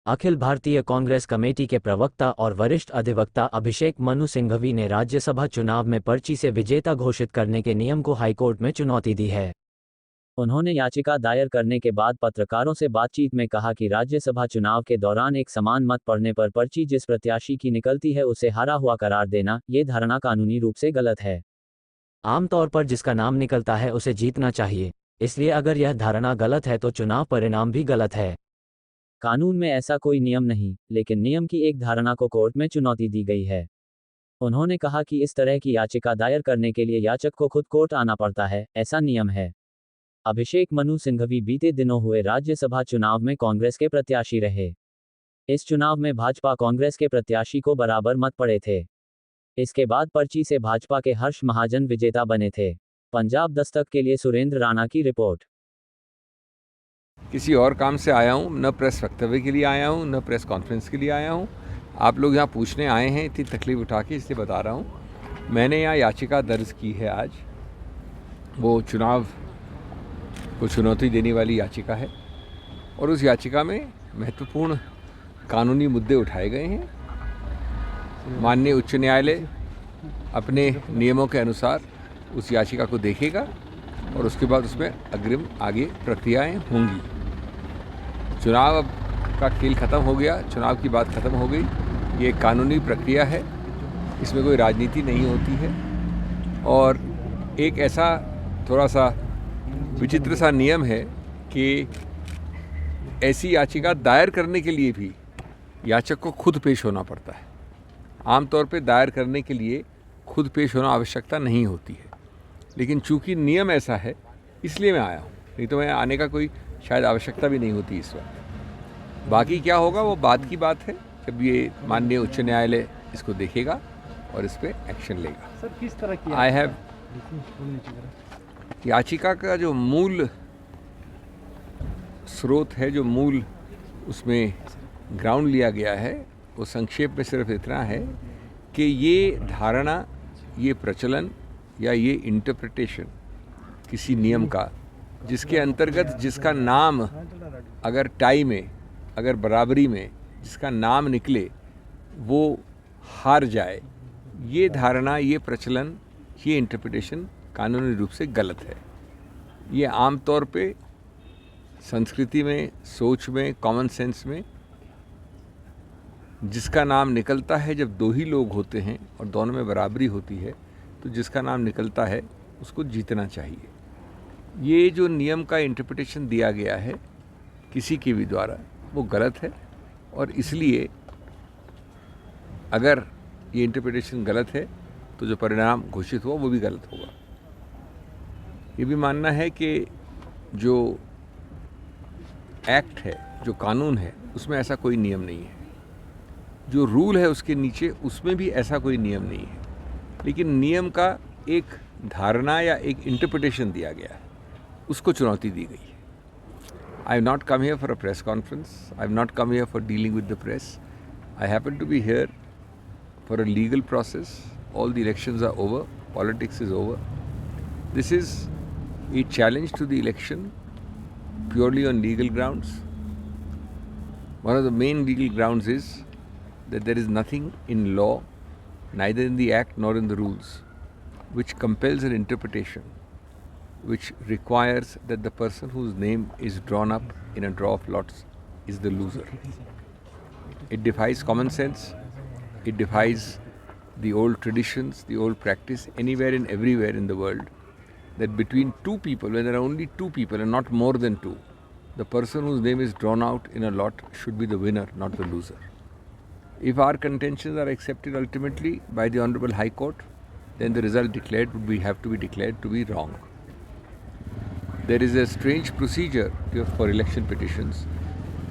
Akhil Bharatiya Congress committee के प्रवक्ता और वरिष्ठ अधिवक्ता अभिषेक मनु सिंघवी ने राज्यसभा चुनाव में पर्ची से विजेता घोषित करने के नियम को हाईकोर्ट में चुनौती दी है। उन्होंने याचिका दायर करने के बाद पत्रकारों से बातचीत में कहा कि राज्यसभा चुनाव के दौरान एक समान मत पड़ने पर पर्ची जिस प्रत्याशी की निकलती है उसे हारा हुआ करार देना, ये धारणा कानूनी रूप से गलत है। आमतौर पर जिसका नाम निकलता है उसे जीतना चाहिए, इसलिए अगर यह धारणा गलत है तो चुनाव परिणाम भी गलत है। कानून में ऐसा कोई नियम नहीं, लेकिन नियम की एक धारणा को कोर्ट में चुनौती दी गई है। उन्होंने कहा कि इस तरह की याचिका दायर करने के लिए याचक को खुद कोर्ट आना पड़ता है, ऐसा नियम है। अभिषेक मनु सिंघवी बीते दिनों हुए राज्यसभा चुनाव में कांग्रेस के प्रत्याशी रहे। इस चुनाव में भाजपा कांग्रेस के प्रत्याशी को बराबर मत पड़े थे। इसके बाद पर्ची से भाजपा के हर्ष महाजन विजेता बने थे। पंजाब दस्तक के लिए सुरेंद्र राणा की रिपोर्ट। किसी और काम से आया हूँ, न प्रेस वक्तव्य के लिए आया हूँ, न प्रेस कॉन्फ्रेंस के लिए आया हूँ। आप लोग यहाँ पूछने आए हैं, इतनी तकलीफ उठा के, इसलिए बता रहा हूँ। मैंने यहाँ याचिका दर्ज की है आज। वो चुनाव को चुनौती देने वाली याचिका है और उस याचिका में महत्वपूर्ण कानूनी मुद्दे उठाए गए हैं। माननीय उच्च न्यायालय अपने नियमों के अनुसार उस याचिका को देखेगा और उसके बाद उसमें अग्रिम आगे प्रक्रियाएं होंगी। चुनाव अब का खेल ख़त्म हो गया, चुनाव की बात ख़त्म हो गई। ये एक कानूनी प्रक्रिया है, इसमें कोई राजनीति नहीं होती है। और एक ऐसा थोड़ा सा विचित्र सा नियम है कि ऐसी याचिका दायर करने के लिए भी याचक को खुद पेश होना पड़ता है। आमतौर पे दायर करने के लिए खुद पेश होना आवश्यकता नहीं होती है, लेकिन चूंकि नियम ऐसा है इसलिए मैं आया हूँ, नहीं तो मैं आने का कोई शायद आवश्यकता भी नहीं होती इस वक्त। बाकी क्या होगा वो बाद की बात है, जब ये माननीय उच्च न्यायालय इसको देखेगा और इस पर एक्शन लेगा। सर, किस तरह की आई हैव याचिका का जो मूल स्रोत है, जो मूल उसमें ग्राउंड लिया गया है, वो संक्षेप में सिर्फ इतना है कि ये धारणा, ये प्रचलन या ये इंटरप्रिटेशन किसी नियम का जिसके अंतर्गत जिसका नाम अगर टाई में, अगर बराबरी में जिसका नाम निकले वो हार जाए, ये धारणा, ये प्रचलन, ये इंटरप्रिटेशन कानूनी रूप से गलत है। ये आमतौर पे संस्कृति में, सोच में, कॉमन सेंस में जिसका नाम निकलता है, जब दो ही लोग होते हैं और दोनों में बराबरी होती है, तो जिसका नाम निकलता है उसको जीतना चाहिए। ये जो नियम का इंटरप्रिटेशन दिया गया है किसी के भी द्वारा, वो गलत है और इसलिए अगर ये इंटरप्रिटेशन गलत है तो जो परिणाम घोषित हुआ वो भी गलत होगा। ये भी मानना है कि जो एक्ट है, जो कानून है, उसमें ऐसा कोई नियम नहीं है। जो रूल है उसके नीचे, उसमें भी ऐसा कोई नियम नहीं है, लेकिन नियम का एक धारणा या एक इंटरप्रिटेशन दिया गया है, उसको चुनौती दी गई है। I have not come here for a press conference, I have not come here for dealing with the press. I happen to be here for a legal process. All the elections are over, politics is over. This is a challenge to the election purely on legal grounds. One of the main legal grounds is that there is nothing in law, neither in the act nor in the rules, which compels an interpretation, which requires that the person whose name is drawn up in a draw of lots is the loser. It defies common sense, it defies the old traditions, the old practice anywhere and everywhere in the world, that between two people, when there are only two people and not more than two, the person whose name is drawn out in a lot should be the winner, not the loser. If our contentions are accepted ultimately by the Honorable High Court, then the result declared would have to be declared to be wrong. There is a strange procedure for election petitions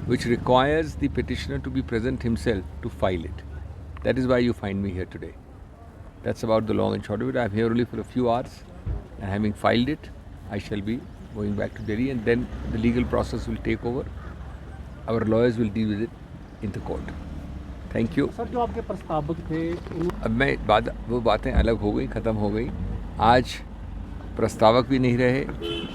which requires the petitioner to be present himself to file it. That is why you find me here today. That's about the long and short of it. I'm here only for a few hours. And having filed it, I shall be going back to Delhi, and then the legal process will take over. Our lawyers will deal with it in the court. Thank you. Sir, जो आपके प्रस्तावक थे, अब मैं वो बातें अलग हो गई, ख़त्म हो गई। आज प्रस्तावक भी नहीं रहे,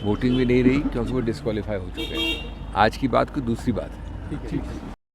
वोटिंग भी नहीं रही, क्योंकि वो डिस्क्वालीफाई हो चुके हैं। आज की बात कोई दूसरी बात है। ठीक है।